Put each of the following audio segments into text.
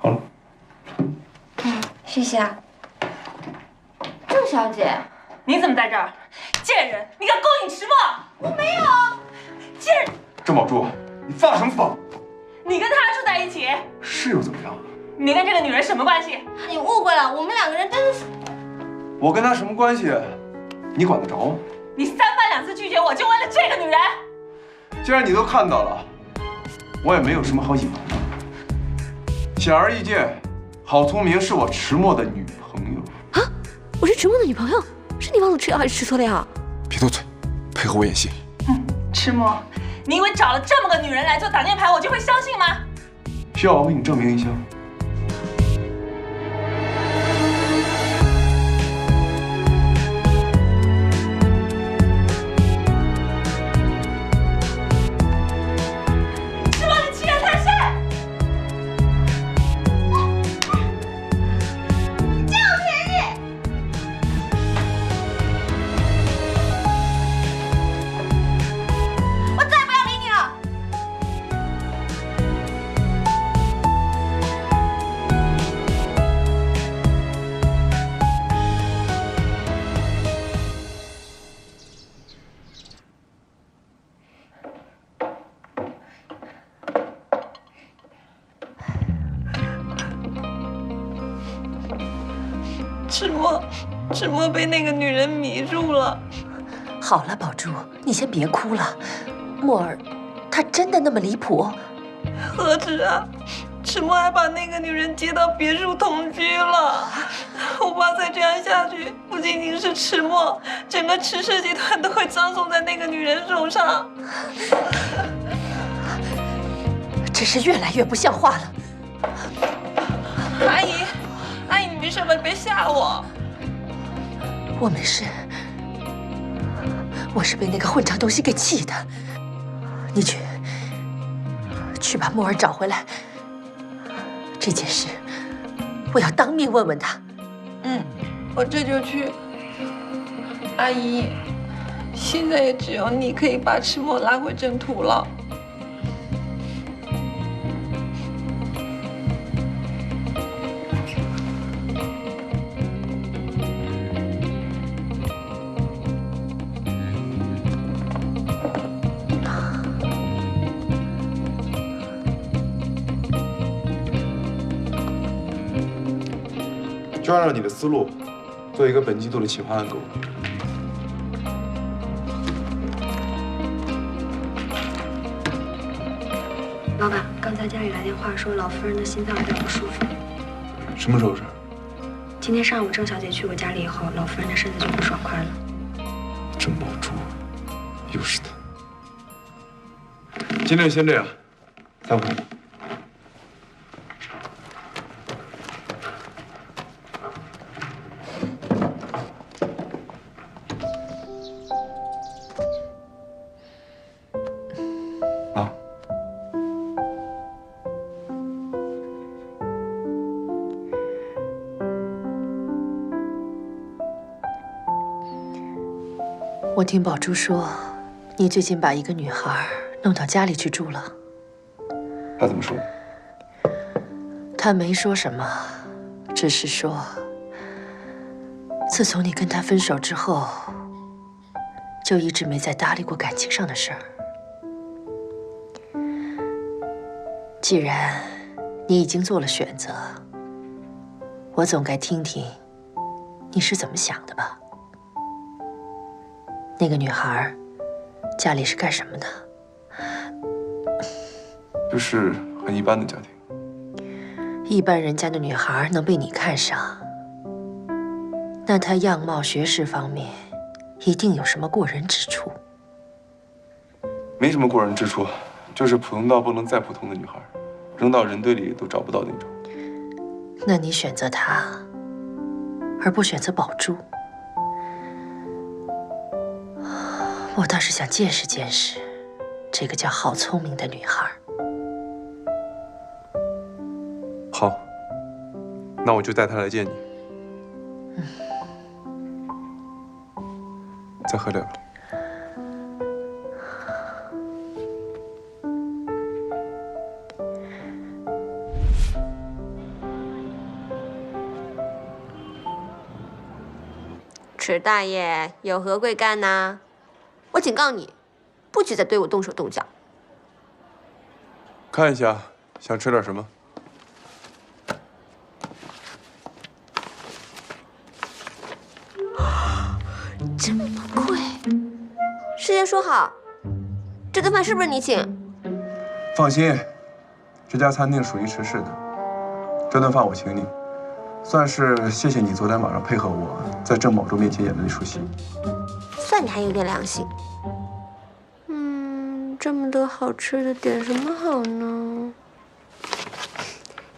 好了。谢谢啊。郑小姐，你怎么在这儿？贱人！你敢勾引迟墨？我没有。贱人！郑宝珠，你发了什么疯？你跟他住在一起，是又怎么样？你跟这个女人什么关系？你误会了，我们两个人真的是……我跟她什么关系？你管得着吗？你3番2次拒绝我，就为了这个女人？既然你都看到了，我也没有什么好隐瞒的。显而易见，郝聪明是我迟墨的女朋友。啊！我是迟墨的女朋友，是你忘了吃药还是吃错了药？别多嘴，配合我演戏。迟墨，你以为找了这么个女人来做挡箭牌，我就会相信吗？需要我为你证明一下吗？迟墨，你欺人太甚！你占我便宜！我再也不要理你了。迟墨被那个女人迷住了。好了，宝珠，你先别哭了。墨儿，他真的那么离谱？何止啊！迟墨还把那个女人接到别墅同居了。我怕再这样下去，不仅仅是迟墨，整个迟氏集团都会葬送在那个女人手上。真是越来越不像话了。阿姨，阿姨，你没事吧？你别吓我。我没事，我是被那个混账东西给气的。你去把墨儿找回来。这件事，我要当面问问他。我这就去。阿姨，现在也只有你可以把迟墨拉回正途了。就按照你的思路，做一个本季度的企划案给我。老板，刚才家里来电话说老夫人的心脏有点不舒服。什么时候事？今天上午郑小姐去过家里以后，老夫人的身子就不爽快了。郑宝珠，又是他。今天就先这样，3会。啊。我听宝珠说，你最近把一个女孩弄到家里去住了。他怎么说？她没说什么，只是说，自从你跟他分手之后，就一直没再搭理过感情上的事儿。既然你已经做了选择，我总该听听你是怎么想的吧。那个女孩家里是干什么的？就是很一般的家庭。一般人家的女孩能被你看上，那她样貌、学识方面一定有什么过人之处。没什么过人之处，就是普通到不能再普通的女孩，扔到人堆里都找不到那种。那你选择她，而不选择宝珠，我倒是想见识见识这个叫郝聪明的女孩。好，那我就带她来见你。再喝点吧。迟大爷有何贵干呐？我警告你，不许再对我动手动脚。看一下，想吃点什么？真不愧，事先说好，这顿饭是不是你请？放心，这家餐厅属于池氏的，这顿饭我请你，算是谢谢你昨天晚上配合我在郑宝珠面前演的那出戏。算你还有点良心。这么多好吃的，点什么好呢？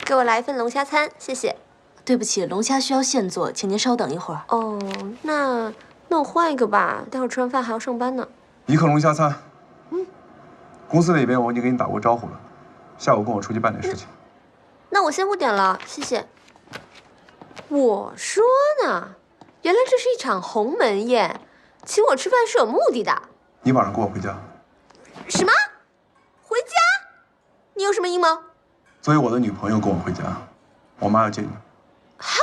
给我来一份龙虾餐，谢谢。对不起，龙虾需要现做，请您稍等一会儿。哦，那我换一个吧，待会儿吃完饭还要上班呢。一客龙虾餐。公司那边我已经给你打过招呼了，下午跟我出去办点事情。那我先不点了，谢谢。我说呢，原来这是一场鸿门宴，请我吃饭是有目的的。你晚上跟我回家。什么？回家？你有什么阴谋？作为我的女朋友跟我回家，我妈要见你。哈？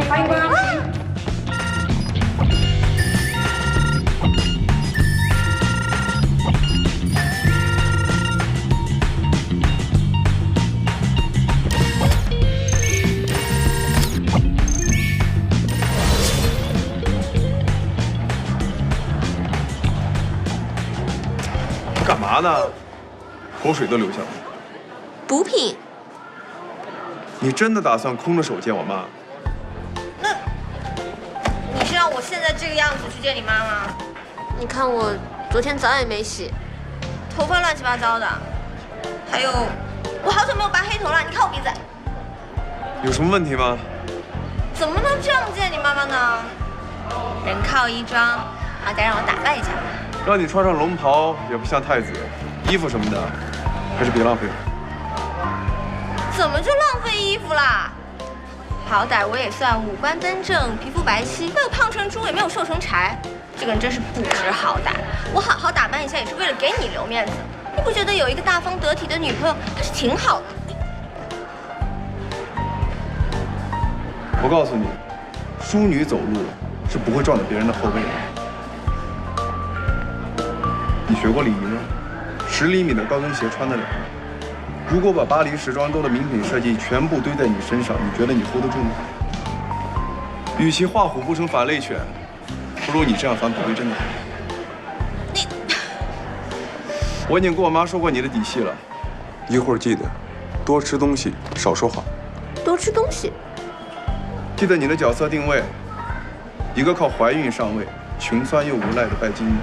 欢迎光临。干嘛呢？口水都流下来了。补品。你真的打算空着手见我妈？那你是让我现在这个样子去见你妈吗？你看我昨天澡也没洗，头发乱七八糟的，还有我好久没有拔黑头了，你看我鼻子。有什么问题吗？怎么能这样见你妈妈呢？人靠衣装，好歹让我打扮一下吧。让你穿上龙袍也不像太子，衣服什么的还是别浪费了。怎么就浪费衣服啦？好歹我也算五官端正，皮肤白皙，没有胖成猪，也没有瘦成柴。这个人真是不知好歹。我好好打扮一下，也是为了给你留面子。你不觉得有一个大方得体的女朋友还是挺好的？我告诉你，淑女走路是不会撞到别人的后背的。你学过礼仪吗？10厘米的高跟鞋穿得了吗？如果把巴黎时装周的名品设计全部堆在你身上，你觉得你 hold 得住吗？与其画虎不成反类犬，不如你这样返璞归真的好。你，我已经跟我妈说过你的底细了，一会儿记得多吃东西，少说话。多吃东西。记得你的角色定位，一个靠怀孕上位、穷酸又无赖的拜金女。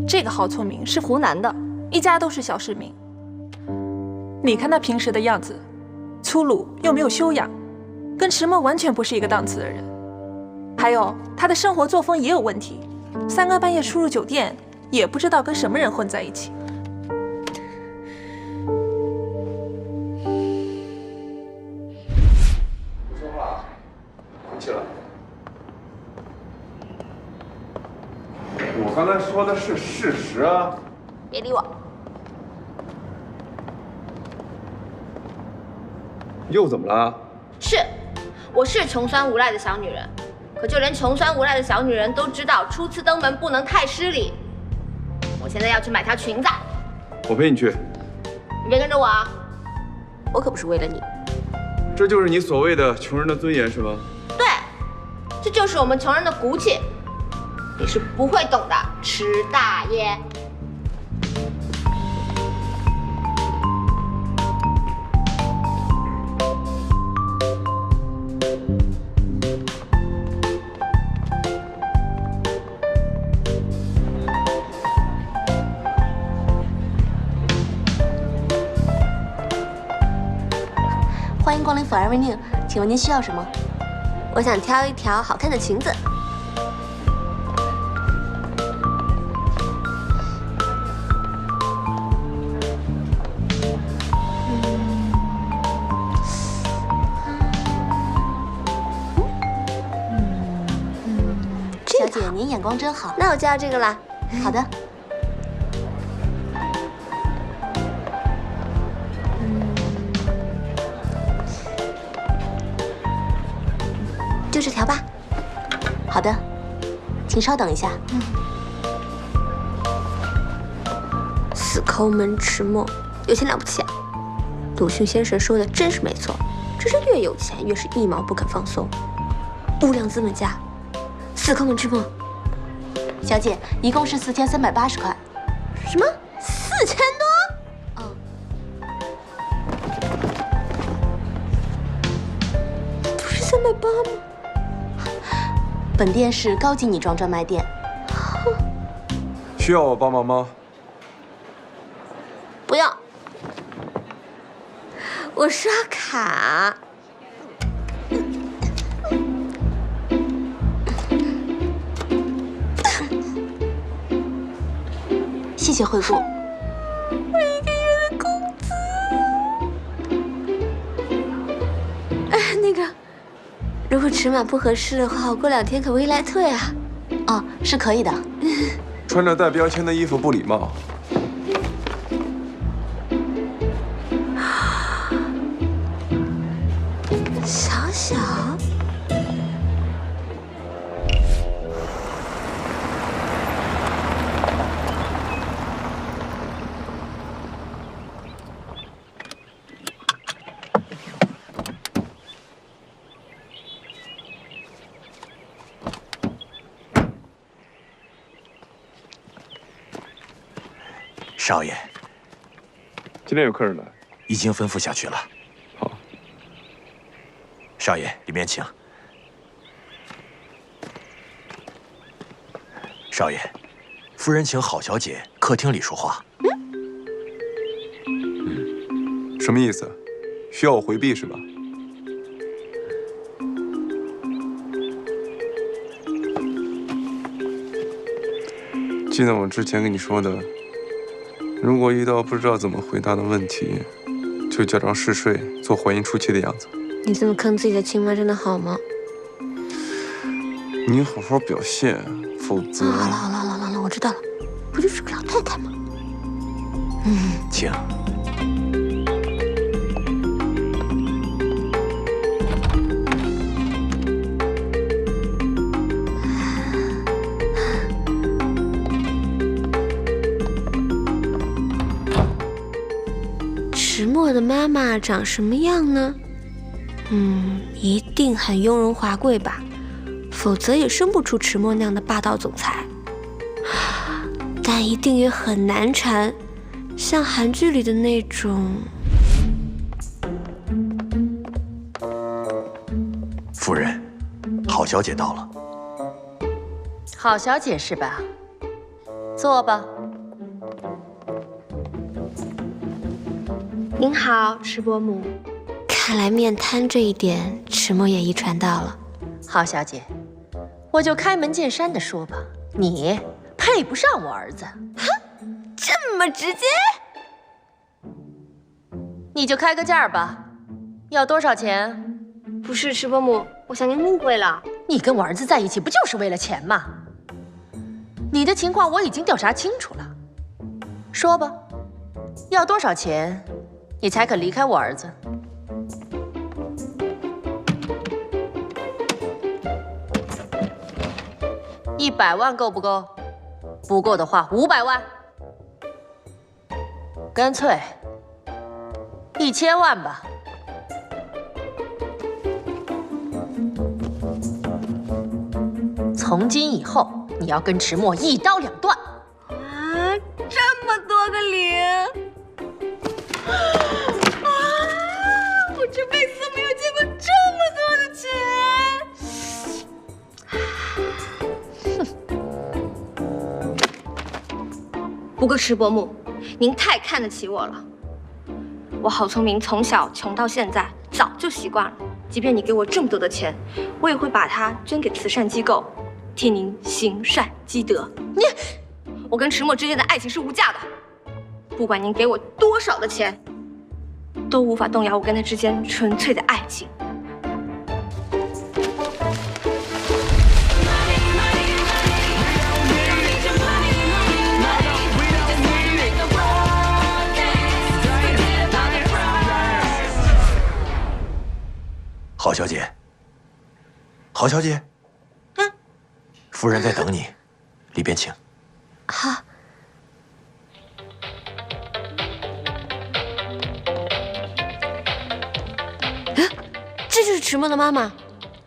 这个郝聪明是湖南的，一家都是小市民。你看他平时的样子，粗鲁又没有修养，跟迟墨完全不是一个档次的人。还有他的生活作风也有问题，3更半夜出入酒店，也不知道跟什么人混在一起。不说话，回去了。我刚才说的是事实啊！别理我。又怎么了？是，我是穷酸无赖的小女人，可就连穷酸无赖的小女人都知道，初次登门不能太失礼。我现在要去买条裙子，我陪你去。你别跟着我啊！我可不是为了你。这就是你所谓的穷人的尊严是吗？对，这就是我们穷人的骨气。你是不会懂的，迟大爷。欢迎光临 Forever New，请问您需要什么？我想挑一条好看的裙子。您眼光真好。那我就要这个啦。好的。就这条吧。好的，请稍等一下。死抠门迟墨，有钱了不起啊！鲁迅先生说的真是没错，只是越有钱越是一毛不肯放松。无良资本家，死抠门迟墨。小姐，一共是4380块。什么？4000多？不是380吗？本店是高级女装专卖店。需要我帮忙吗？不要，我刷卡。谢谢惠顾。我1个月的工资。那个，如果尺码不合适的话，我过2天可不可以来退啊？哦，是可以的。穿着带标签的衣服不礼貌。小小，少爷，今天有客人来，已经吩咐下去了。好，少爷，里面请。少爷，夫人请郝小姐客厅里说话。什么意思？需要我回避是吧？记得我之前跟你说的，如果遇到不知道怎么回答的问题，就假装嗜睡，做还原初期的样子。你这么坑自己的亲妈真的好吗？你好好表现，否则……好了，我知道了，不就是个老太太吗？请。迟墨的妈妈长什么样呢？一定很雍容华贵吧，否则也生不出迟墨那样的霸道总裁。但一定也很难缠，像韩剧里的那种。夫人，郝小姐到了。郝小姐是吧？坐吧。您好，迟伯母。看来面瘫这一点，迟墨也遗传到了。郝小姐，我就开门见山的说吧，你配不上我儿子。这么直接？你就开个价吧，要多少钱？不是，迟伯母，我想您误会了。你跟我儿子在一起不就是为了钱吗？你的情况我已经调查清楚了，说吧，要多少钱，你才肯离开我儿子？100万够不够？不够的话，500万。干脆1000万吧。从今以后，你要跟迟墨一刀两断。啊，这么多个零！我这辈子都没有见过这么多的钱。不过迟伯母，您太看得起我了。我郝聪明从小穷到现在，早就习惯了。即便你给我这么多的钱，我也会把它捐给慈善机构，替您行善积德。我跟迟墨之间的爱情是无价的，不管您给我多少的钱，都无法动摇我跟他之间纯粹的爱情。郝小姐，郝小姐，夫人在等你，里边请。好。这就是迟墨的妈妈，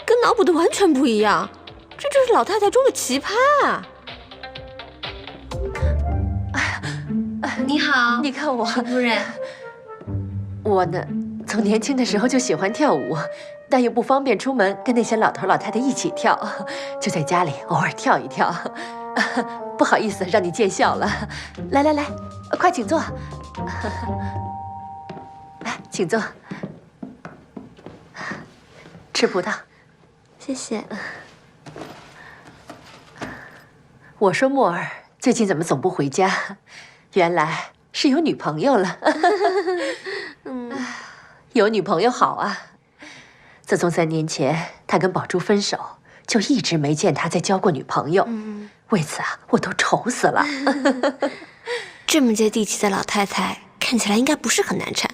跟脑补的完全不一样，这就是老太太中的奇葩啊！你好，你看我，迟夫人。我呢，从年轻的时候就喜欢跳舞，但又不方便出门跟那些老头老太太一起跳，就在家里偶尔跳一跳。不好意思，让你见笑了。来来来，快请坐。来，请坐。吃葡萄。谢谢。我说墨儿最近怎么总不回家？原来是有女朋友了。有女朋友好啊。自从3年前他跟宝珠分手，就一直没见他再交过女朋友。为此啊，我都愁死了。这么接地气的老太太，看起来应该不是很难缠。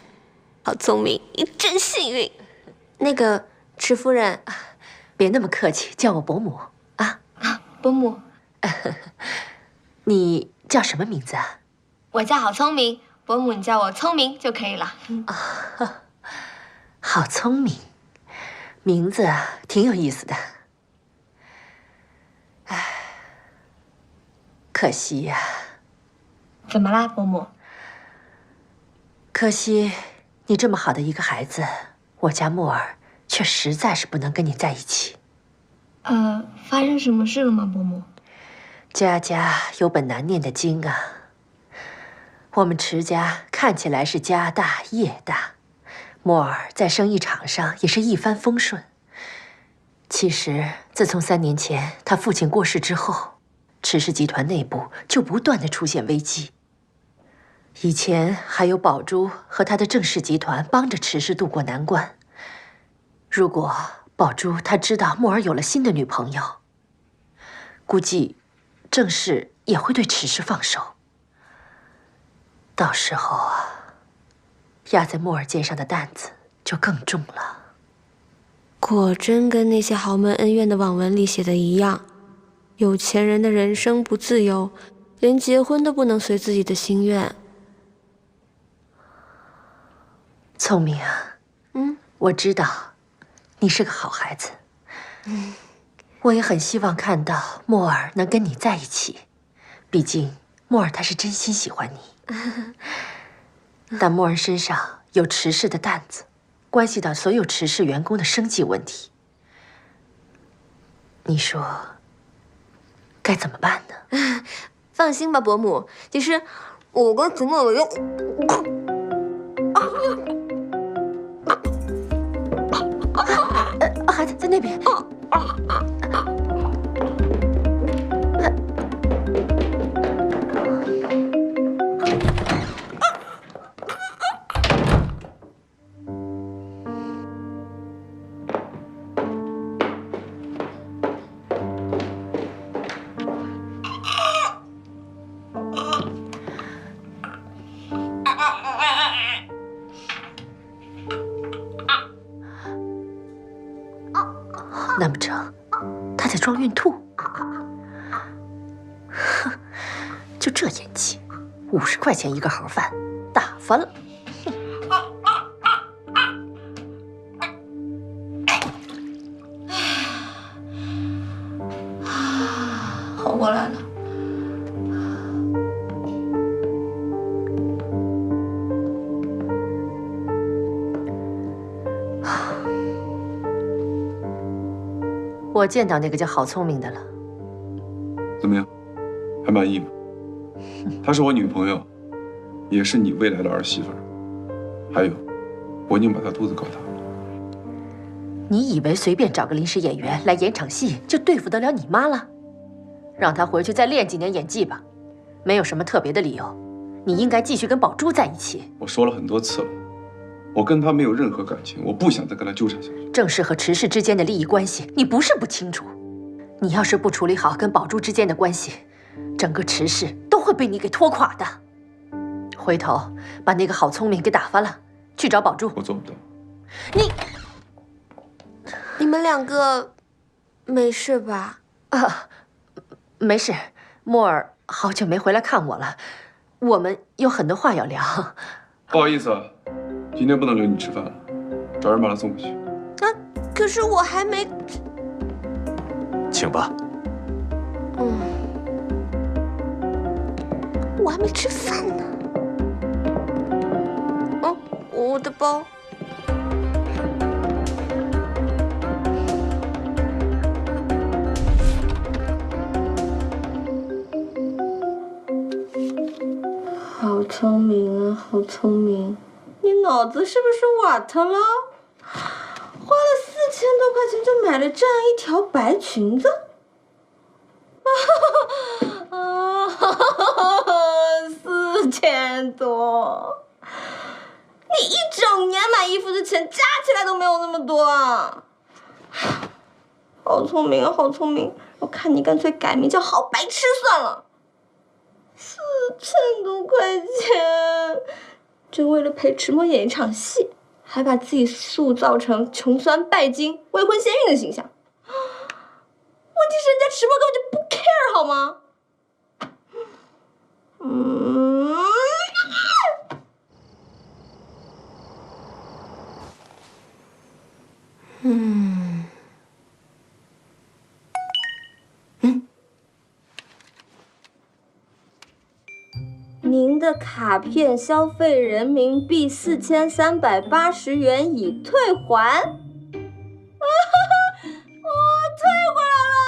好聪明，你真幸运。那个迟夫人，别那么客气，叫我伯母啊。伯母。你叫什么名字啊？我叫郝聪明，伯母你叫我聪明就可以了。好聪明，名字啊挺有意思的。唉，可惜呀。怎么啦，伯母？可惜你这么好的一个孩子，我家墨儿却实在是不能跟你在一起。发生什么事了吗，伯母？家家有本难念的经啊。我们迟家看起来是家大业大，墨儿在生意场上也是一帆风顺。其实，自从3年前他父亲过世之后，迟氏集团内部就不断的出现危机。以前还有宝珠和他的郑氏集团帮着迟氏渡过难关。如果宝珠她知道墨儿有了新的女朋友，估计郑氏也会对迟氏放手。到时候啊，压在墨儿肩上的担子就更重了。果真跟那些豪门恩怨的网文里写的一样，有钱人的人生不自由，连结婚都不能随自己的心愿。聪明啊，我知道你是个好孩子，我也很希望看到墨儿能跟你在一起，毕竟墨儿她是真心喜欢你。但墨儿身上有迟氏的担子，关系到所有迟氏员工的生计问题，你说该怎么办呢？放心吧，伯母，其实我跟迟墨有孩子在那边。难不成他在装孕吐？哼，就这演技，50块钱一个盒饭，打发了。活过来了。我见到那个叫郝聪明的了。怎么样，还满意吗？她是我女朋友，也是你未来的儿媳妇儿。还有，我已经把她肚子搞大了。你以为随便找个临时演员来演场戏就对付得了你妈了？让她回去再练几年演技吧。没有什么特别的理由，你应该继续跟宝珠在一起。我说了很多次了，我跟她没有任何感情，我不想再跟她纠缠下去。郑氏和迟氏之间的利益关系，你不是不清楚。你要是不处理好跟宝珠之间的关系，整个迟氏都会被你给拖垮的。回头把那个郝聪明给打发了，去找宝珠。我做不到。你，们两个没事吧？啊，没事。莫尔好久没回来看我了，我们有很多话要聊。不好意思啊，今天不能留你吃饭了，找人把他送回去。啊，可是我还没……请吧。我还没吃饭呢。哦，我的包。好聪明啊，好聪明！你脑子是不是瓦特了？花了4000多块钱就买了这样一条白裙子。4000多！你一整年买衣服的钱加起来都没有那么多啊！好聪明啊，好聪明！我看你干脆改名叫好白痴算了。4000多块钱，就为了陪迟墨演一场戏，还把自己塑造成穷酸拜金、未婚先孕的形象。问题是人家迟墨根本就不 care 好吗？您的卡片消费人民币4380元已退还。我退回来了。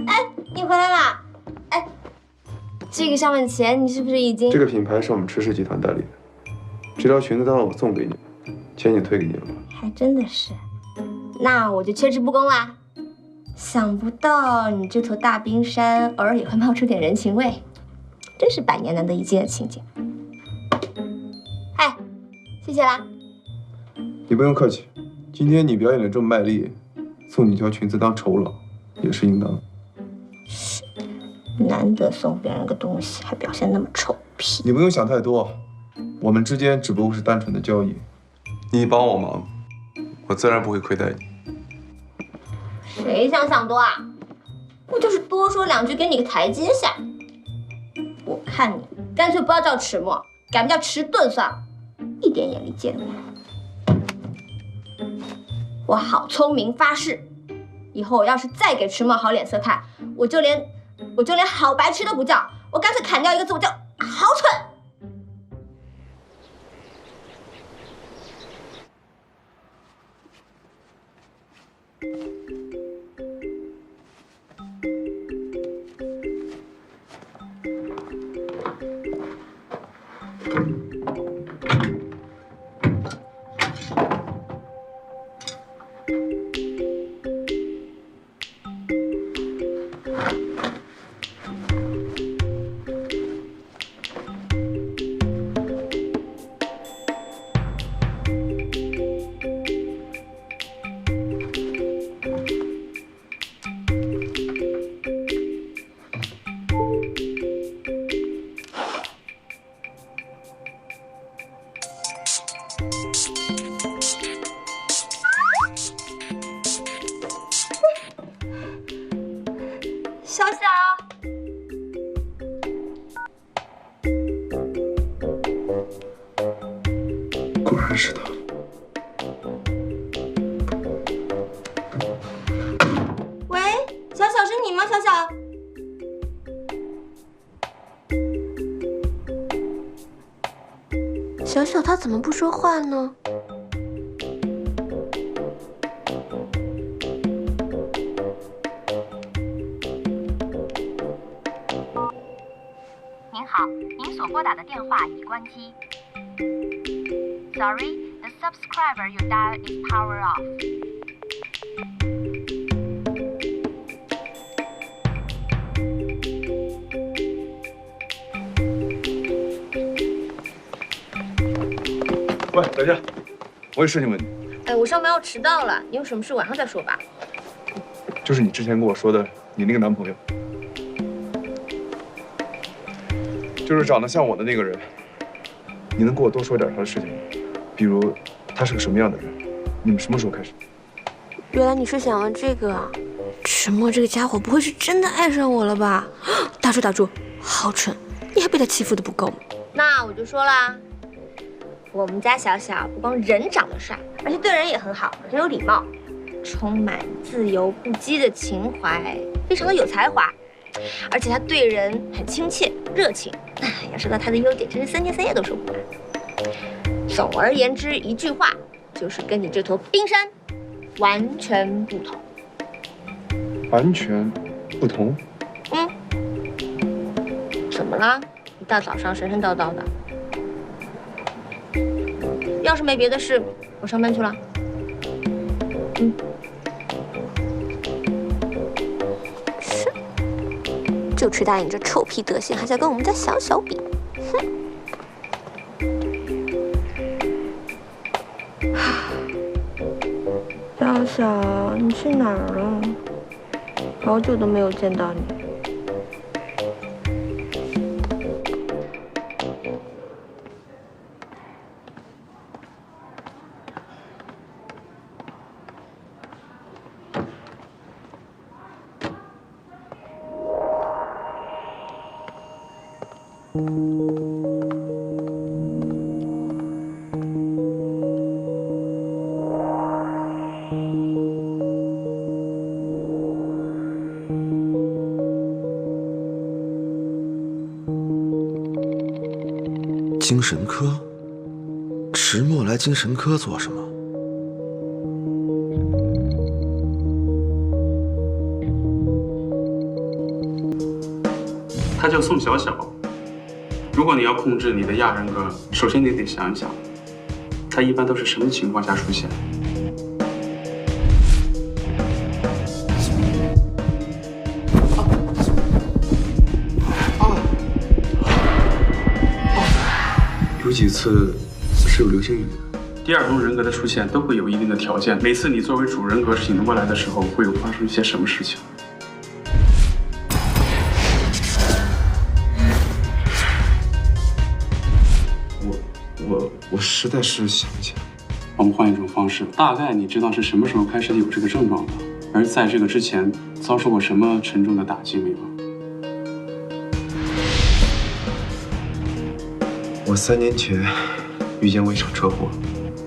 哎，你回来啦？哎，这个上面的钱你是不是已经……这个品牌是我们迟氏集团代理的，这条裙子当然我送给你，钱也退给你了吧？还真的是，那我就缺之不恭啦。想不到你这坨大冰山偶尔也会冒出点人情味，真是百年难得一见的情景。哎，谢谢啦。你不用客气，今天你表演的这么卖力，送你一条裙子当酬劳也是应当的。是，难得送别人个东西，还表现那么臭屁。你不用想太多，我们之间只不过是单纯的交易，你帮我忙，我自然不会亏待你。谁想多啊？不就是多说两句，给你个台阶下。我看你干脆不要叫迟墨，改名叫迟钝算了，一点眼力见都没有。我好聪明，发誓，以后我要是再给迟墨好脸色看，我就连好白痴都不叫，我干脆砍掉一个字，我叫好蠢。小小，果然是他。喂，小小是你吗？小小，小小他怎么不说话呢？您所拨打的电话已关机。Sorry, the subscriber you dialed is power off. 喂，等一下，我有事情问你。哎，我上班要迟到了，你有什么事晚上再说吧。就是你之前跟我说的，你那个男朋友，就是长得像我的那个人，你能给我多说点他的事情吗？比如他是个什么样的人？你们什么时候开始？原来你是想要这个啊！迟墨这个家伙不会是真的爱上我了吧？打住打住，好蠢！你还被他欺负的不够吗？那我就说啦，我们家小小不光人长得帅，而且对人也很好，很有礼貌，充满自由不羁的情怀，非常的有才华，而且他对人很亲切热情。要说到他的优点，真是3天3夜都说不完。总而言之，一句话，就是跟你这头冰山完全不同。完全不同？怎么了？一大早上神神叨叨的。要是没别的事，我上班去了。是，就池大颖这臭屁德行，还想跟我们家小小比？哼！小小，你去哪儿了？好久都没有见到你。精神科？迟墨来精神科做什么？他叫宋小小。如果你要控制你的亚人格，首先你得想一想，他一般都是什么情况下出现？有几次是有流星雨的。第二种人格的出现都会有一定的条件，每次你作为主人格醒过来的时候，会有发生一些什么事情？我实在是想不起来。我们换一种方式，大概你知道是什么时候开始有这个症状的，而在这个之前遭受过什么沉重的打击没有？我3年前遇见过一场车祸，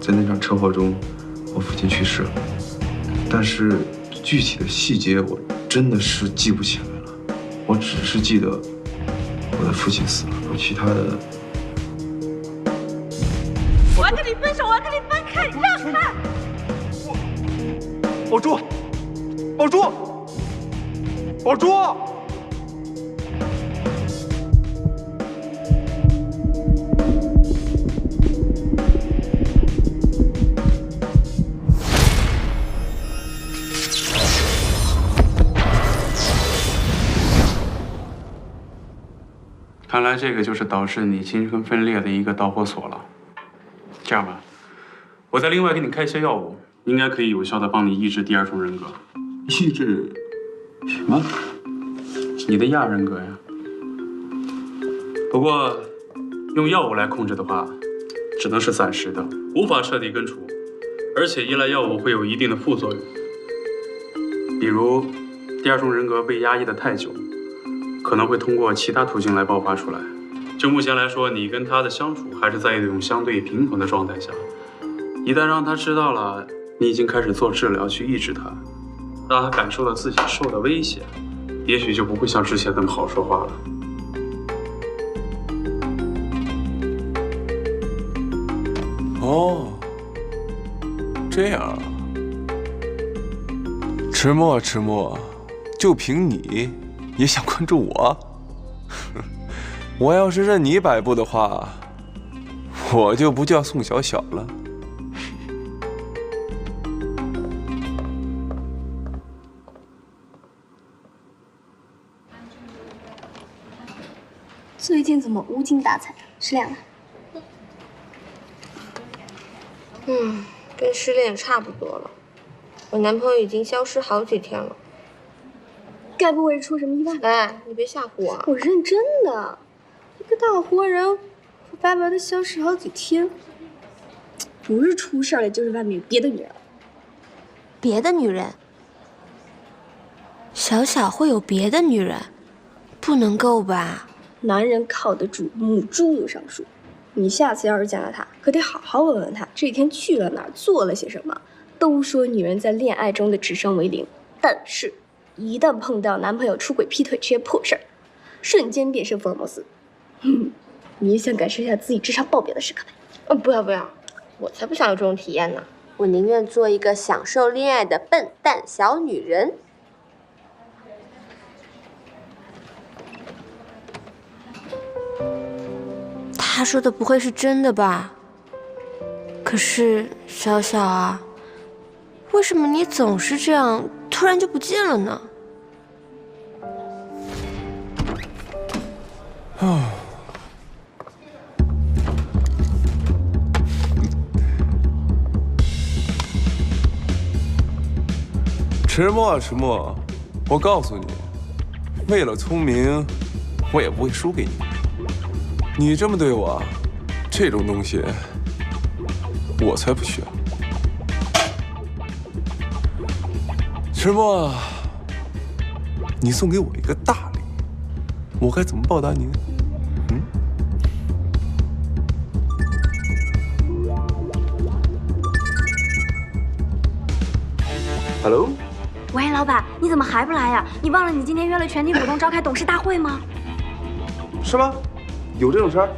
在那场车祸中，我父亲去世了，但是具体的细节我真的是记不起来了，我只是记得我的父亲死了，我其他的。我要跟你分手，我要跟你分开，你让开！保住！保住！保住！看来这个就是导致你精神分裂的一个导火索了。这样吧，我再另外给你开一些药物，应该可以有效的帮你抑制第二种人格。抑制什么？你的亚人格呀。不过，用药物来控制的话，只能是暂时的，无法彻底根除，而且依赖药物会有一定的副作用，比如第二种人格被压抑的太久，可能会通过其他途径来爆发出来。就目前来说，你跟他的相处还是在一种相对平衡的状态下。一旦让他知道了你已经开始做治疗去抑制他，让他感受到自己受的威胁，也许就不会像之前那么好说话了。哦，这样啊。迟墨，迟墨，就凭你也想关注我？我要是任你摆布的话，我就不叫宋小小了。最近怎么无精打采的？失恋了？跟失恋差不多了。我男朋友已经消失好几天了。该不会是出什么意外吧？哎，你别吓唬我！我认真的，一个大活人，白白的消失好几天，不是出事了，就是外面有别的女人。别的女人？小小会有别的女人？不能够吧？男人靠得住，母猪有上树。你下次要是见到他，可得好好问问他这天去了哪儿，做了些什么。都说女人在恋爱中的智商为0，但是，一旦碰到男朋友出轨、劈腿这些破事儿，瞬间变身福尔摩斯。你也想感受一下自己智商爆表的时刻吧？不要不要，我才不想有这种体验呢。我宁愿做一个享受恋爱的笨蛋小女人。他说的不会是真的吧？可是小小啊，为什么你总是这样，突然就不见了呢？迟默啊，迟默，我告诉你，为了聪明，我也不会输给你。你这么对我，这种东西我才不需要。迟默，你送给我一个大礼，我该怎么报答你呢？Hello。喂，老板，你怎么还不来呀？你忘了你今天约了全体股东召开董事大会吗？是吗？有这种事儿？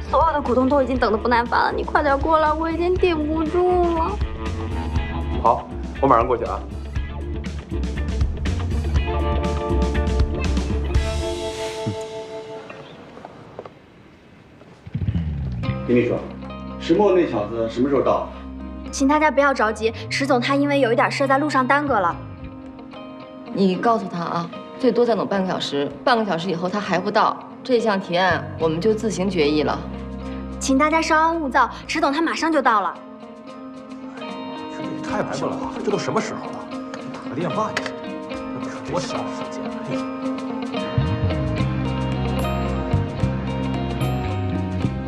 所有的股东都已经等得不耐烦了，你快点过来，我已经顶不住了。好，我马上过去啊。林秘书，石墨那小子什么时候到？请大家不要着急，石总他因为有一点事在路上耽搁了。你告诉他啊，最多再等半个小时，半个小时以后他还不到，这项提案我们就自行决议了。请大家稍安勿躁，石总他马上就到了。这也太不像话了，这都什么时候了？打个电话也行，这不是多少时间了？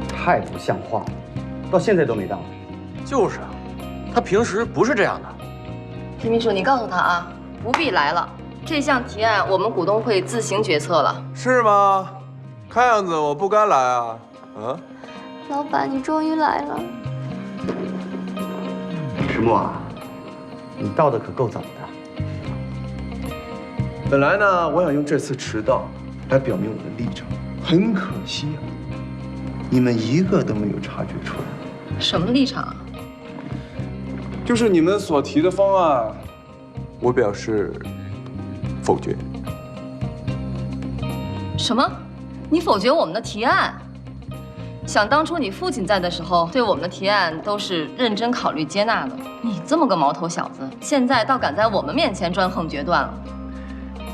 太不像话了，到现在都没到。就是啊，他平时不是这样的。徐秘书，你告诉他啊，不必来了。这项提案我们股东会自行决策了。是吗？看样子我不该来啊。啊？老板，你终于来了。石墨啊，你到的可够早的。本来呢，我想用这次迟到来表明我的立场，很可惜啊，你们一个都没有察觉出来。什么立场啊？就是你们所提的方案，我表示否决。什么？你否决我们的提案？想当初你父亲在的时候，对我们的提案都是认真考虑接纳的。你这么个毛头小子，现在倒敢在我们面前专横决断了。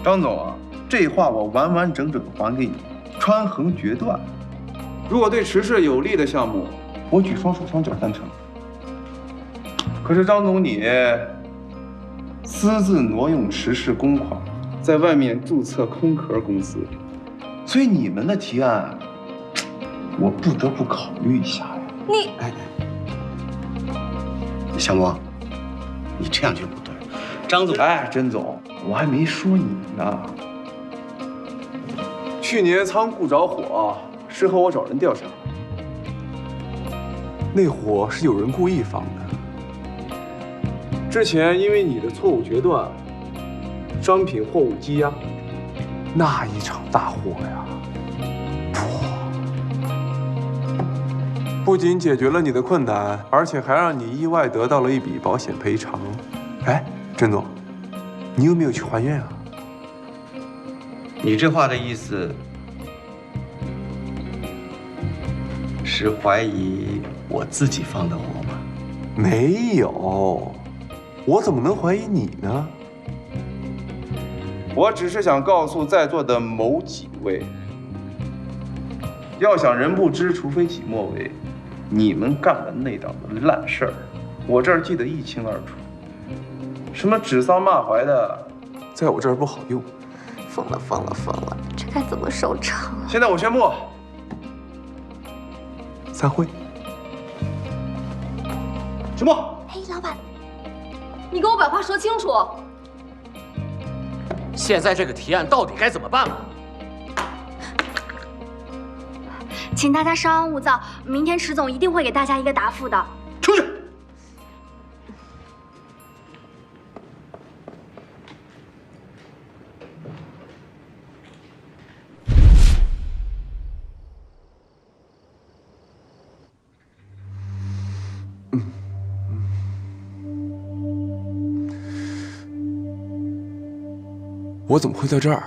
张总啊，这话我完完整整还给你，专横决断。如果对池氏有利的项目，我举双手双脚赞成。可是张总你私自挪用池氏公款，在外面注册空壳公司，所以你们的提案，我不得不考虑一下呀。你，小莫，你这样就不对。张总，哎，甄总，我还没说你呢。去年仓库着火，事后我找人调查，那火是有人故意放的。之前因为你的错误决断，商品货物积压，那一场大火呀，不仅解决了你的困难，而且还让你意外得到了一笔保险赔偿。哎，甄总，你有没有去还愿啊？你这话的意思是怀疑我自己放的火吗？没有，我怎么能怀疑你呢？我只是想告诉在座的某几位，要想人不知，除非己莫为。你们干的那档子烂事儿，我这儿记得一清二楚。什么指桑骂槐的，在我这儿不好用。疯了疯了疯了，这该怎么收场啊？现在我宣布，散会。什么？哎，老板，你给我把话说清楚。现在这个提案到底该怎么办了？请大家稍安勿躁，明天池总一定会给大家一个答复的。出去。我怎么会在这儿？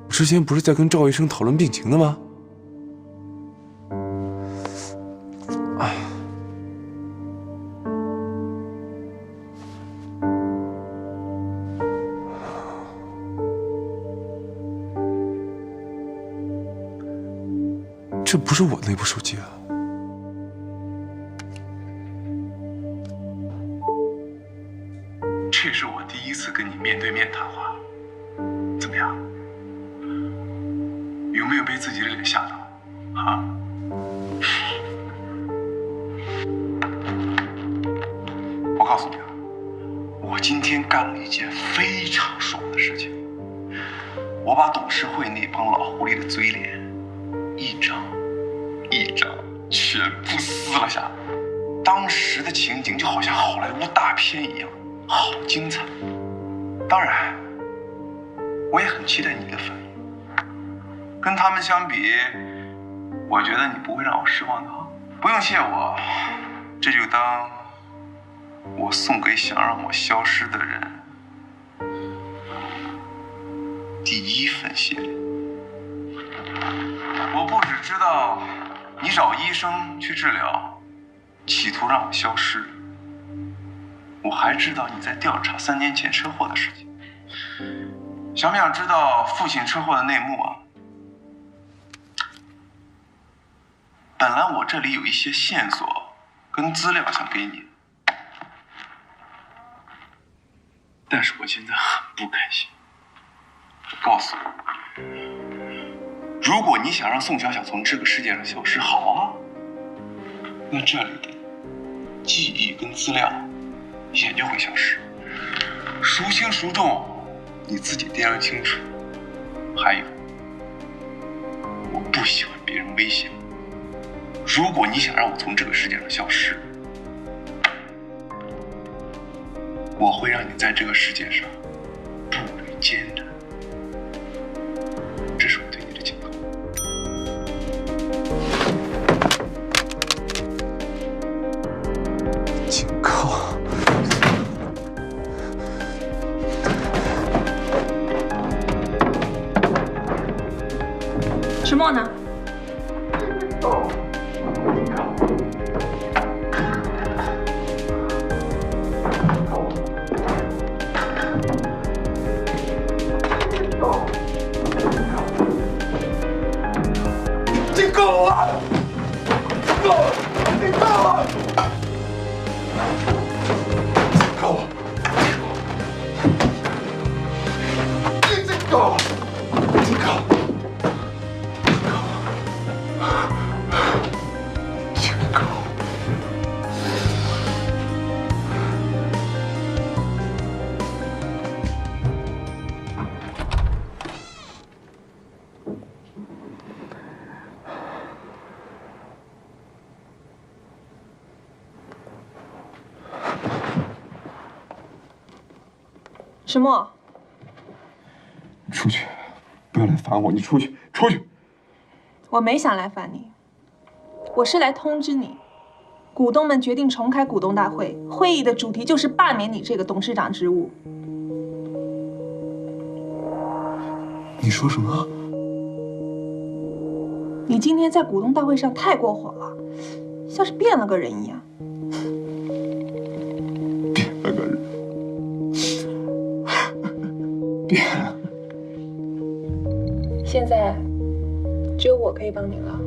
之前不是在跟赵医生讨论病情的吗？这不是我内部手机啊！这是我第一次跟你面对面谈话，怎么样？有没有被自己的脸吓到？啊？我告诉你啊，我今天干了一件非常爽的事情，我把董事会那帮老狐狸的嘴脸一张一张全部撕了下来。当时的情景就好像好莱坞大片一样，好精彩。当然，我也很期待你的反应。跟他们相比，我觉得你不会让我失望的。不用谢我，这就当我送给想让我消失的人第一份谢礼。我不只知道你找医生去治疗，企图让我消失，我还知道你在调查3年前车祸的事情。想不想知道父亲车祸的内幕啊？本来我这里有一些线索跟资料想给你，但是我现在很不开心。我告诉你，如果你想让宋小小从这个世界上消失，好啊，那这里的记忆跟资料也就会消失。孰轻孰重，你自己掂量清楚。还有，我不喜欢别人威胁我。如果你想让我从这个世界上消失，我会让你在这个世界上步履艰难。这是我对你的警告。警告。石墨呢？警告我！警告我！警告我！警告我！警告我！石墨，出去，不要来烦我！你出去，出去！我没想来烦你，我是来通知你，股东们决定重开股东大会，会议的主题就是罢免你这个董事长职务。你说什么？你今天在股东大会上太过火了，像是变了个人一样。变了个人。变了。现在只有我可以帮你了。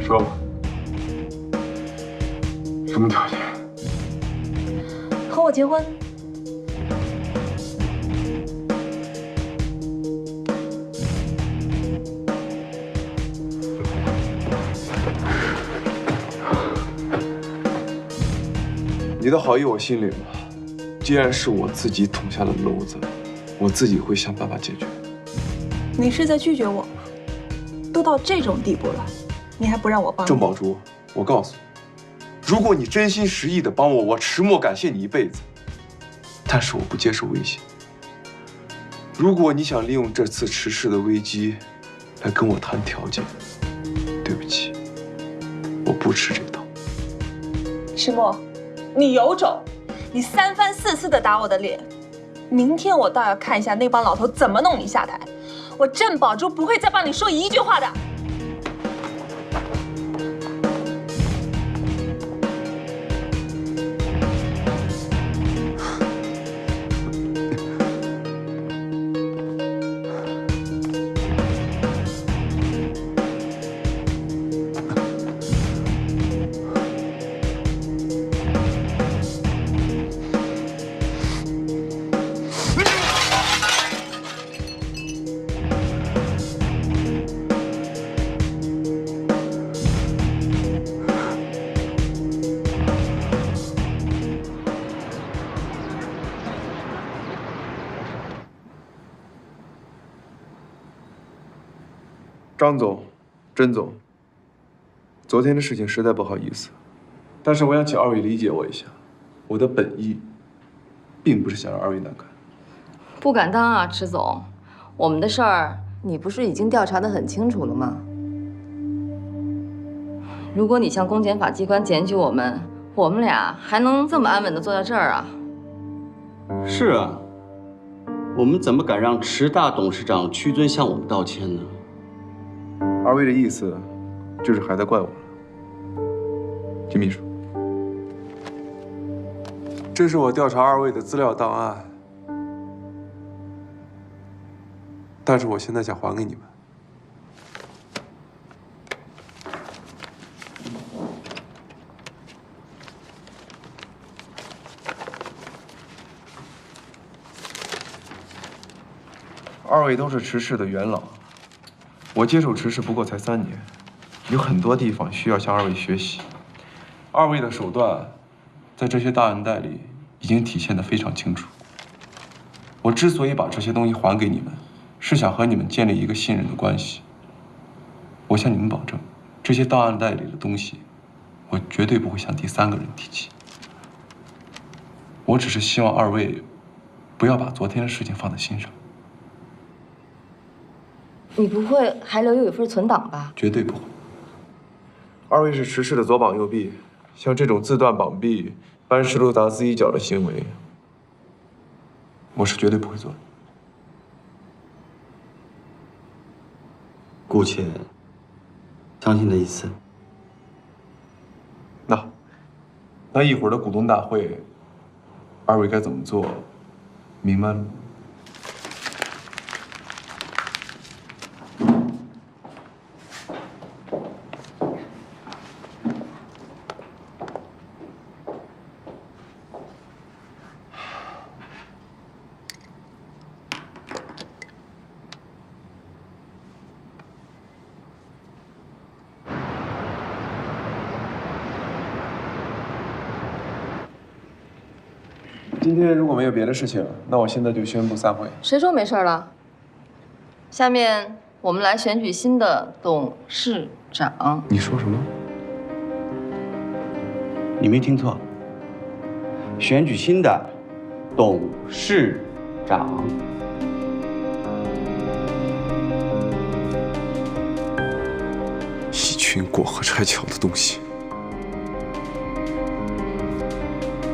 说吧，什么条件？和我结婚。你的好意我心里了。既然是我自己捅下的篓子，我自己会想办法解决。你是在拒绝我吗？都到这种地步了，你还不让我帮你？郑宝珠，我告诉你，如果你真心实意的帮我，我迟默感谢你一辈子。但是我不接受威胁。如果你想利用这次迟氏的危机来跟我谈条件，对不起，我不吃这套。迟默，你有种！你3番4次的打我的脸，明天我倒要看一下那帮老头怎么弄你下台。我郑宝珠不会再帮你说一句话的。张总，甄总，昨天的事情实在不好意思，但是我想请二位理解我一下，我的本意并不是想让二位难堪。不敢当啊，迟总，我们的事儿你不是已经调查得很清楚了吗？如果你向公检法机关检举我们俩还能这么安稳地坐在这儿啊？是啊，我们怎么敢让迟大董事长屈尊向我们道歉呢？二位的意思就是还在怪我了。金秘书，这是我调查二位的资料档案，但是我现在想还给你们。二位都是迟氏的元老。我接手迟氏不过才3年，有很多地方需要向二位学习。二位的手段，在这些大案带里已经体现得非常清楚。我之所以把这些东西还给你们，是想和你们建立一个信任的关系。我向你们保证，这些档案袋里的东西，我绝对不会向第3个人提起。我只是希望二位不要把昨天的事情放在心上。你不会还留有一份存档吧？绝对不会。二位是迟氏的左膀右臂，像这种自断膀臂、搬石头砸自己脚的行为，我是绝对不会做的。姑且相信的意思。那一会儿的股东大会，二位该怎么做，明白了吗？今天如果没有别的事情，那我现在就宣布散会。谁说没事了？下面我们来选举新的董事长。你说什么？你没听错，选举新的董事长。一群过河拆桥的东西。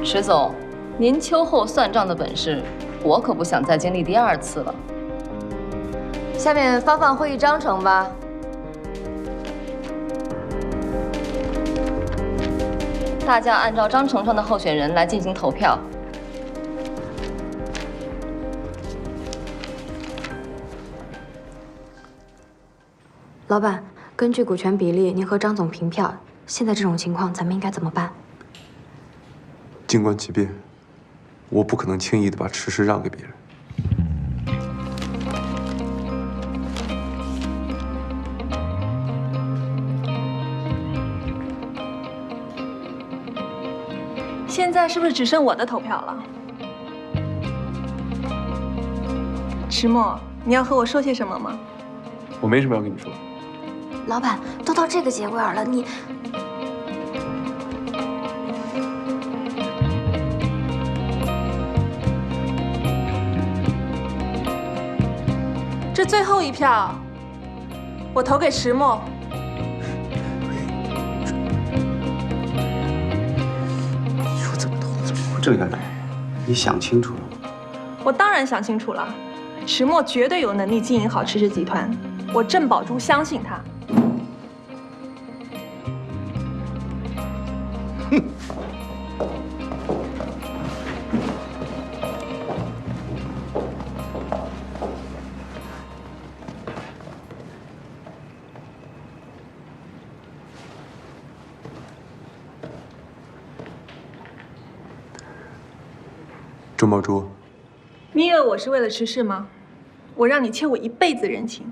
迟总，您秋后算账的本事，我可不想再经历第2次了。下面发放会议章程吧。大家按照章程上的候选人来进行投票。老板，根据股权比例，您和张总平票。现在这种情况，咱们应该怎么办？静观其变，我不可能轻易的把迟氏让给别人。现在是不是只剩我的投票了？迟墨，你要和我说些什么吗？我没什么要跟你说。老板，都到这个节骨眼了，你这最后一票，我投给迟墨。你说怎么投？郑小姐，你想清楚了吗？我当然想清楚了，迟墨绝对有能力经营好迟氏集团，我郑宝珠相信他。哼！郑宝珠，你以为我是为了迟氏吗？我让你欠我一辈子人情。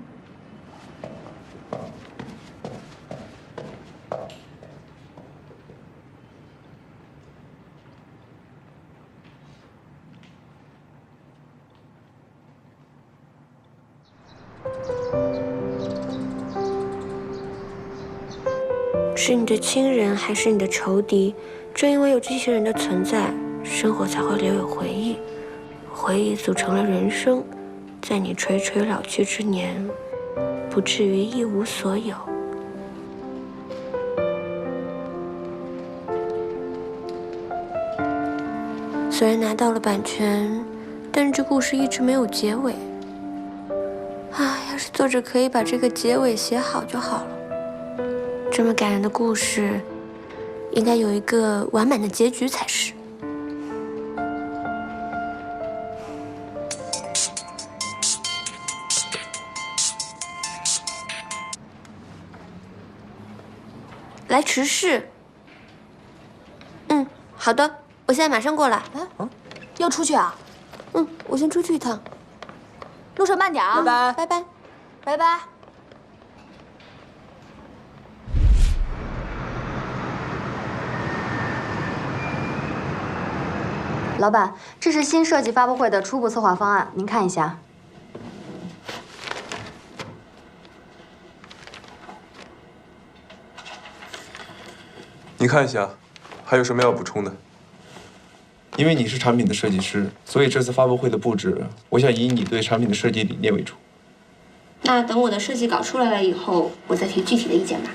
是你的亲人还是你的仇敌？正因为有这些人的存在，生活才会留有回忆，回忆组成了人生，在你垂垂老去之年，不至于一无所有。虽然拿到了版权，但是这故事一直没有结尾。啊，要是作者可以把这个结尾写好就好了。这么感人的故事，应该有一个完满的结局才是。来迟氏。好的，我现在马上过来。要出去啊？我先出去一趟。路上慢点啊！拜拜，拜拜，拜拜。老板，这是新设计发布会的初步策划方案，您看一下。你看一下，还有什么要补充的？因为你是产品的设计师，所以这次发布会的布置，我想以你对产品的设计理念为主。那等我的设计稿出来了以后，我再提具体的意见吧。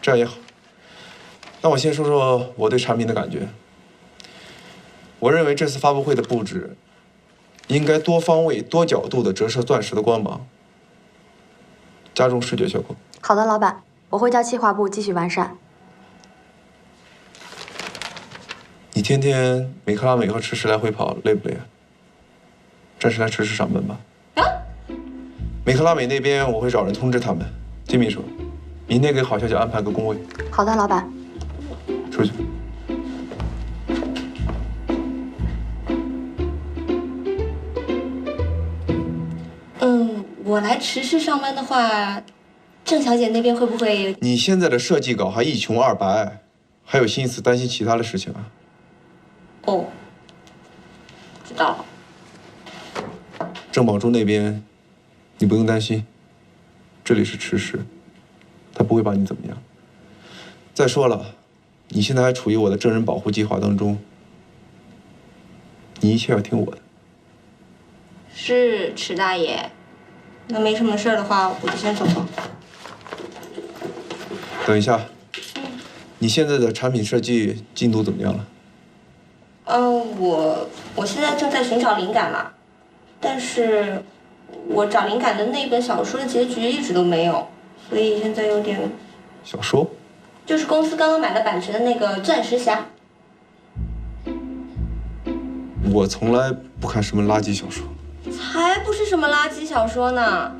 这样也好。那我先说说我对产品的感觉。我认为这次发布会的布置，应该多方位、多角度的折射钻石的光芒，加重视觉效果。好的，老板，我会叫企划部继续完善。你天天美克拉美和迟氏来回跑，累不累啊？暂时来迟氏上班吧。美克拉美那边我会找人通知他们。金秘书，明天给郝小姐安排个工位。好的，老板。出去。我来迟氏上班的话，郑小姐那边会不会？你现在的设计稿还一穷二白，还有心思担心其他的事情啊？哦，知道了。郑宝珠那边，你不用担心，这里是迟氏，他不会把你怎么样。再说了，你现在还处于我的证人保护计划当中，你一切要听我的。是迟大爷，那没什么事儿的话，我就先走了。等一下，你现在的产品设计进度怎么样了？我现在正在寻找灵感嘛，但是我找灵感的那本小说的结局一直都没有，所以现在有点。小说？就是公司刚刚买的版权的那个《钻石侠》。我从来不看什么垃圾小说。才不是什么垃圾小说呢，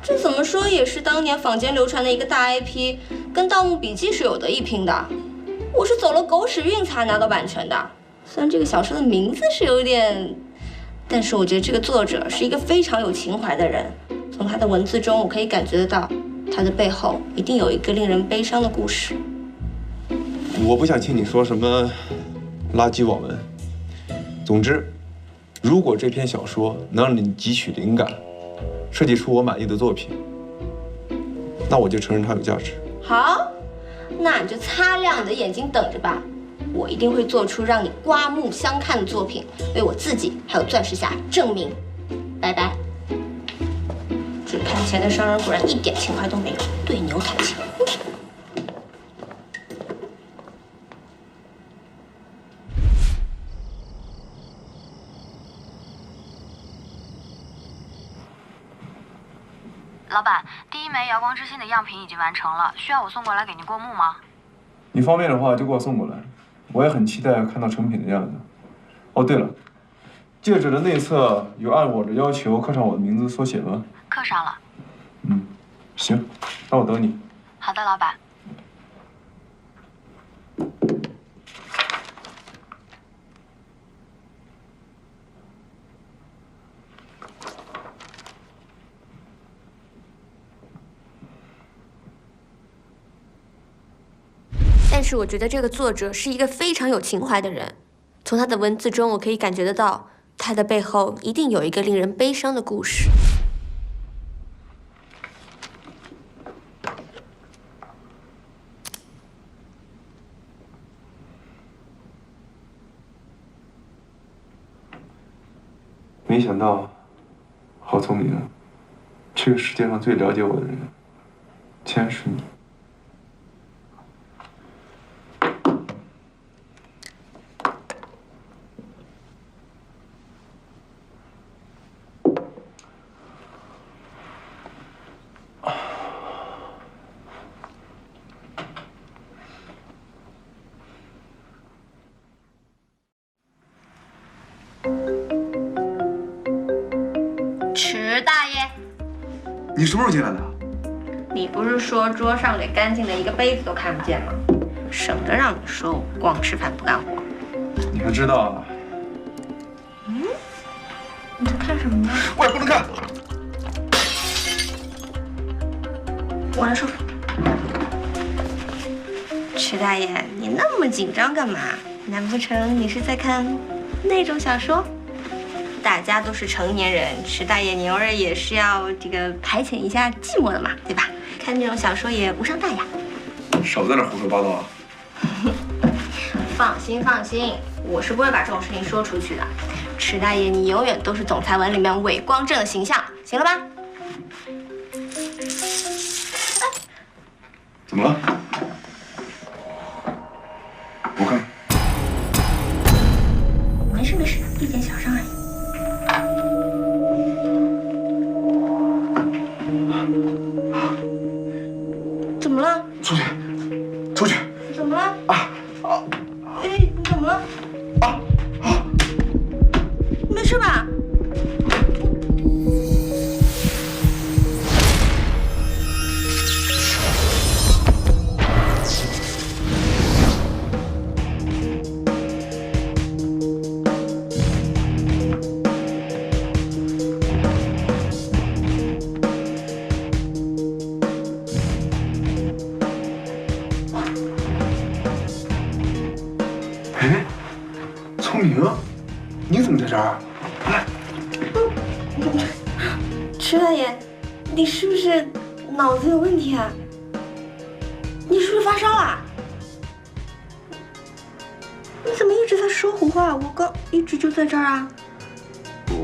这怎么说也是当年坊间流传的一个大 IP， 跟《盗墓笔记》是有得一拼的。我是走了狗屎运才拿到版权的。虽然这个小说的名字是有点，但是我觉得这个作者是一个非常有情怀的人。从他的文字中，我可以感觉得到，他的背后一定有一个令人悲伤的故事。我不想听你说什么垃圾网文。总之，如果这篇小说能让你汲取灵感，设计出我满意的作品，那我就承认它有价值。好，那你就擦亮你的眼睛等着吧，我一定会做出让你刮目相看的作品，为我自己还有钻石侠证明。拜拜。只看钱的商人果然一点情怀都没有，对牛弹琴。老板，第一枚瑶光之心的样品已经完成了，需要我送过来给您过目吗？你方便的话就给我送过来，我也很期待看到成品的样子。哦，对了，戒指的内侧有按我的要求刻上我的名字缩写吗？刻上了。嗯，行，那我等你。好的，老板。但是我觉得这个作者是一个非常有情怀的人，从他的文字中我可以感觉得到，他的背后一定有一个令人悲伤的故事。没想到，好聪明啊！这个世界上最了解我的人，竟然是你。迟大爷，你什么时候进来的？你不是说桌上得干净的一个杯子都看不见吗？省得让你说我光吃饭不干活。你还知道啊？嗯？你在看什么呢？我也不能看。我来收拾。迟大爷，你那么紧张干嘛？难不成你是在看那种小说？大家都是成年人，迟大爷你偶尔也是要这个排遣一下寂寞的嘛，对吧？看这种小说也无伤大雅。少在那胡说八道啊！放心放心，我是不会把这种事情说出去的。迟大爷，你永远都是总裁文里面伟光正的形象，行了吧？怎么了？我看。没事没事，一点小伤而已。怎么了？出去，出去！怎么了？哎，你怎么了？没事吧？哎，聪明，你怎么在这儿？来，迟大爷，你是不是脑子有问题啊？你是不是发烧啦？你怎么一直在说胡话？我刚一直就在这儿啊。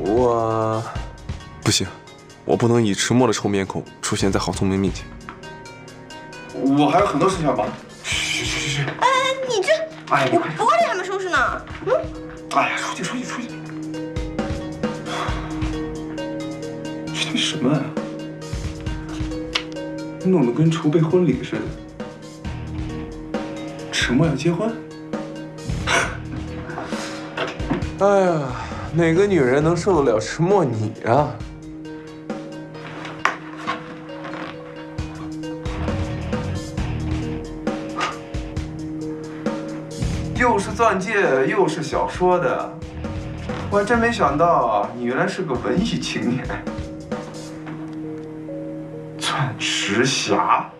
我不行，我不能以迟暮的臭面孔出现在郝聪明面前。我还有很多事情要忙。去！哎，你这，哎，我玻璃还没收拾呢。嗯。哎呀，出去！这他妈什么啊？弄得跟筹备婚礼似的。迟暮要结婚？哎呀，哪个女人能受得了迟暮你啊？又是钻戒，又是小说的，我还真没想到你原来是个文艺青年。钻石侠，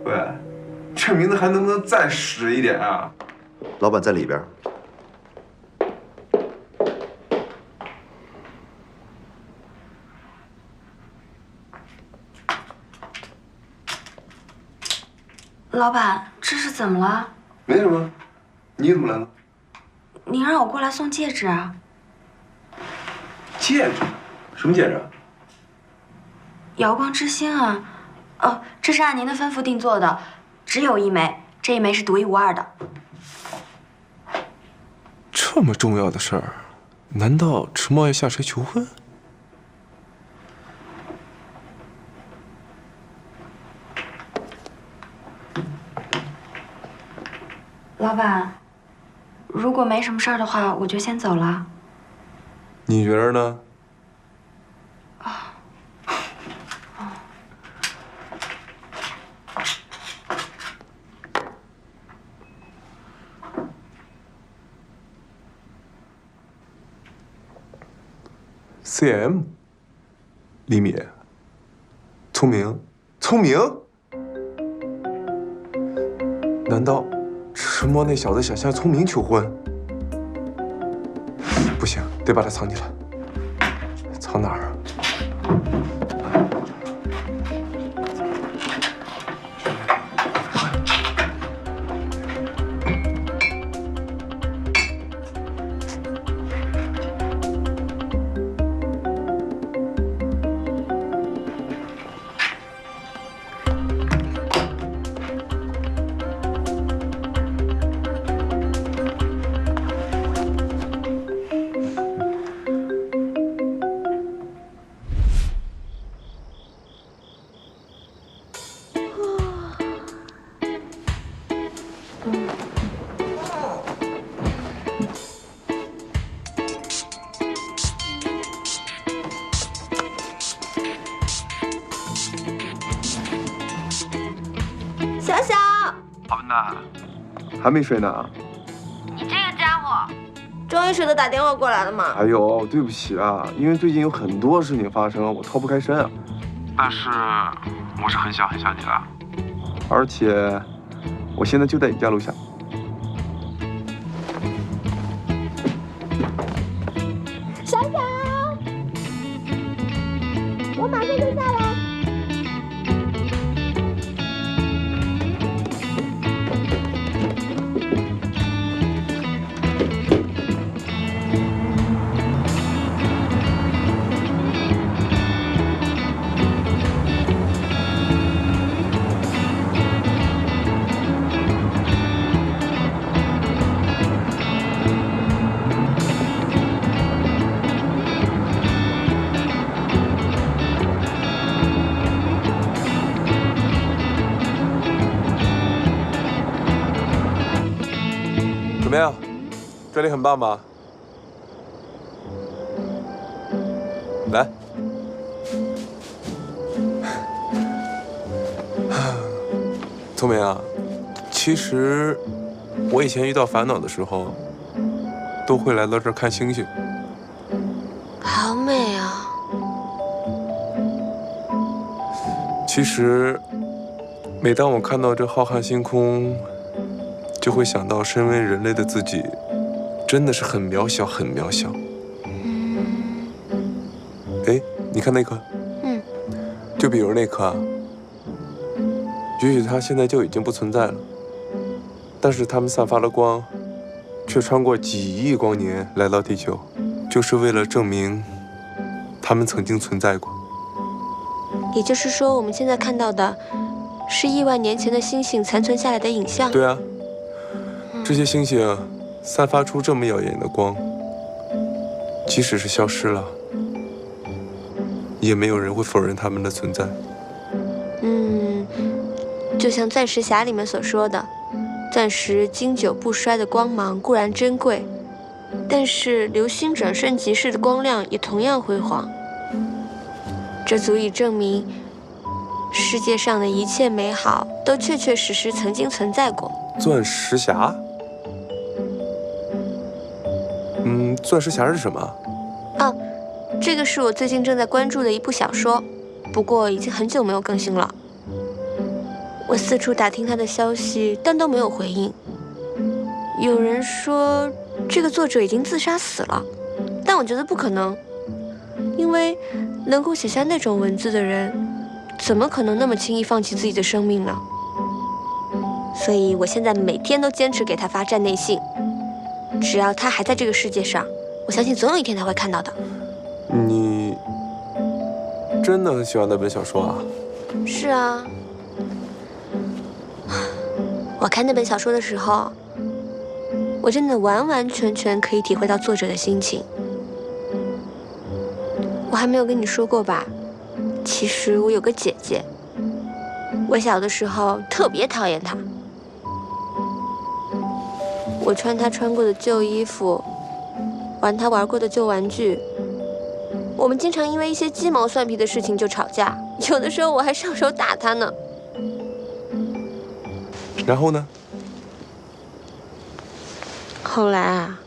喂，这名字还能不能再实一点啊？老板在里边。老板，这是怎么了？没什么，你怎么来了？你让我过来送戒指啊？戒指？什么戒指？瑶光之星啊！哦，这是按您的吩咐定做的，只有1枚，这1枚是独一无二的。这么重要的事儿，难道迟墨要向谁求婚？老板，如果没什么事儿的话，我就先走了。你觉得呢？CM， 李敏，聪明，聪明。难道迟墨那小子想向聪明求婚？不行，得把他藏起来。藏哪儿啊？小小，好呢，还没睡呢。你这个家伙，终于舍得打电话过来了吗？哎呦，对不起啊，因为最近有很多事情发生，我脱不开身啊。但是我是很想你的，而且我现在就在你家楼下。小小，我马上就下来。怎么样？这里很棒吧？来，聪明啊，其实我以前遇到烦恼的时候，都会来到这儿看星星。好美啊！其实，每当我看到这浩瀚星空，就会想到身为人类的自己，真的是很渺小，很渺小。哎，你看那颗，就比如那颗啊，也许它现在就已经不存在了，但是它们散发的光，却穿过几亿光年来到地球，就是为了证明它们曾经存在过。也就是说，我们现在看到的是亿万年前的星星残存下来的影像。对啊，这些星星散发出这么耀眼的光，即使是消失了，也没有人会否认它们的存在。就像《钻石匣》里面所说的，钻石经久不衰的光芒固然珍贵，但是流星转瞬即逝的光亮也同样辉煌。这足以证明，世界上的一切美好都确确实实曾经存在过。钻石匣？钻石匣是什么？哦，这个是我最近正在关注的一部小说，不过已经很久没有更新了。我四处打听他的消息，但都没有回应。有人说这个作者已经自杀死了，但我觉得不可能，因为能够写下那种文字的人，怎么可能那么轻易放弃自己的生命呢？所以我现在每天都坚持给他发站内信，只要他还在这个世界上，我相信总有一天他会看到的。你真的很喜欢那本小说啊？是啊，我看那本小说的时候，我真的完完全全可以体会到作者的心情。我还没有跟你说过吧？其实我有个姐姐，我小的时候特别讨厌她。我穿她穿过的旧衣服，玩她玩过的旧玩具。我们经常因为一些鸡毛蒜皮的事情就吵架，有的时候我还上手打她呢。然后呢？后来啊，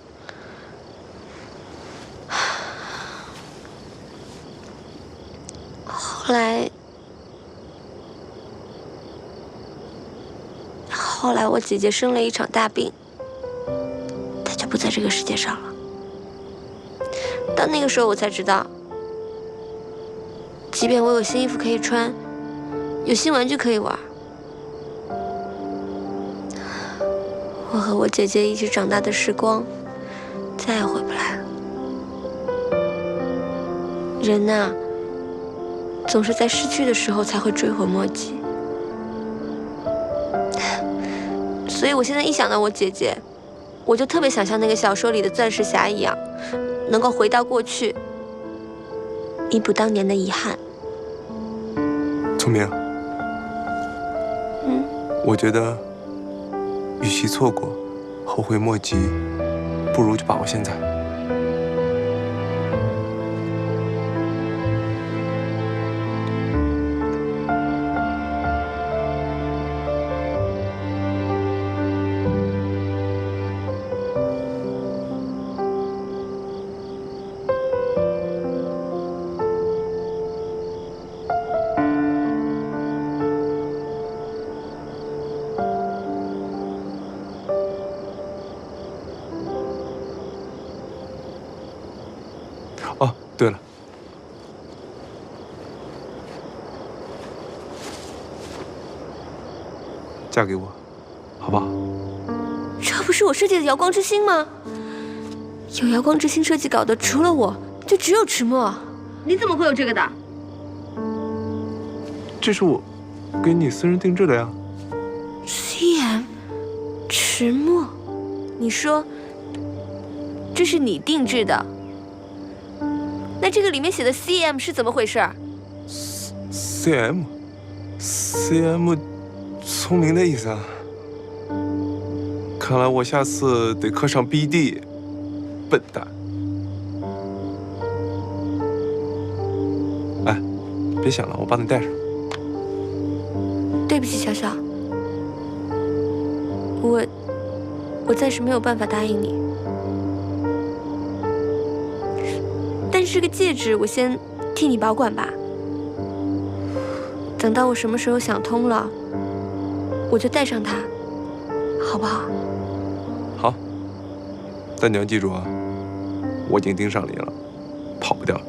后来我姐姐生了一场大病，她就不在这个世界上了。到那个时候我才知道，即便我有新衣服可以穿，有新玩具可以玩，我和我姐姐一起长大的时光再也回不来了。人呐，总是在失去的时候才会追悔莫及。所以我现在一想到我姐姐，我就特别想像那个小说里的钻石侠一样，能够回到过去，弥补当年的遗憾。聪明，我觉得与其错过，后悔莫及，不如就把握现在。哦，对了，嫁给我，好不好？这不是我设计的瑶光之星吗？有瑶光之星设计稿的，除了我，就只有迟墨。你怎么会有这个的？这是我给你私人定制的呀。CM， 迟墨，你说这是你定制的？那这个里面写的 CM 是怎么回事？CM， 聪明的意思啊。看来我下次得刻上 BD， 笨蛋。哎，别想了，我帮你带上。对不起，小小，我暂时没有办法答应你。但是这个戒指，我先替你保管吧。等到我什么时候想通了，我就戴上它，好不好？好。但你要记住啊，我已经盯上你了，跑不掉了。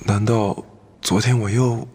难道昨天我又……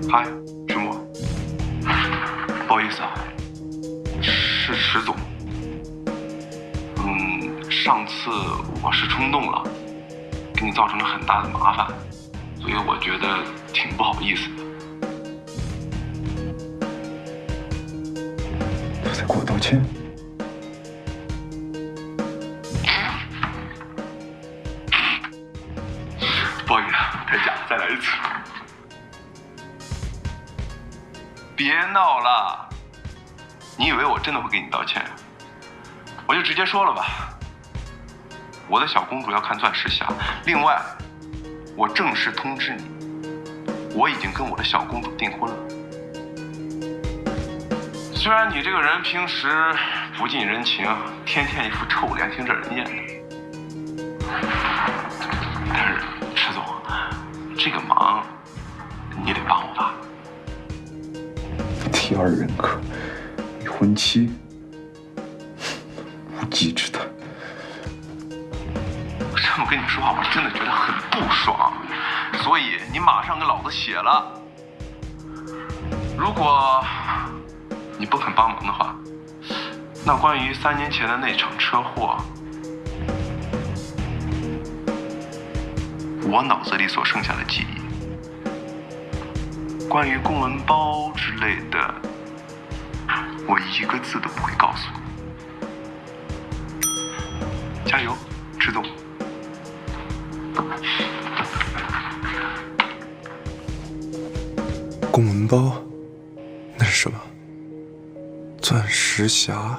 嗨，迟墨，不好意思啊，是迟总。上次我是冲动了，给你造成了很大的麻烦，所以我觉得挺不好意思的。他在给我道歉。不好意思，太假，再来一次。别闹了，你以为我真的会给你道歉？我就直接说了吧。我的小公主要看钻石侠。另外，我正式通知你，我已经跟我的小公主订婚了。虽然你这个人平时不近人情，天天一副臭脸挺惹人厌的，但是迟总，这个忙你得帮我吧。第二人格，未婚妻，无稽之谈。我这么跟你说话，我真的觉得很不爽，所以你马上跟老子写了。如果你不肯帮忙的话，那关于3年前的那场车祸，我脑子里所剩下的记忆，关于公文包之类的，我一个字都不会告诉你。加油，迟总。公文包，那是什么？钻石匣。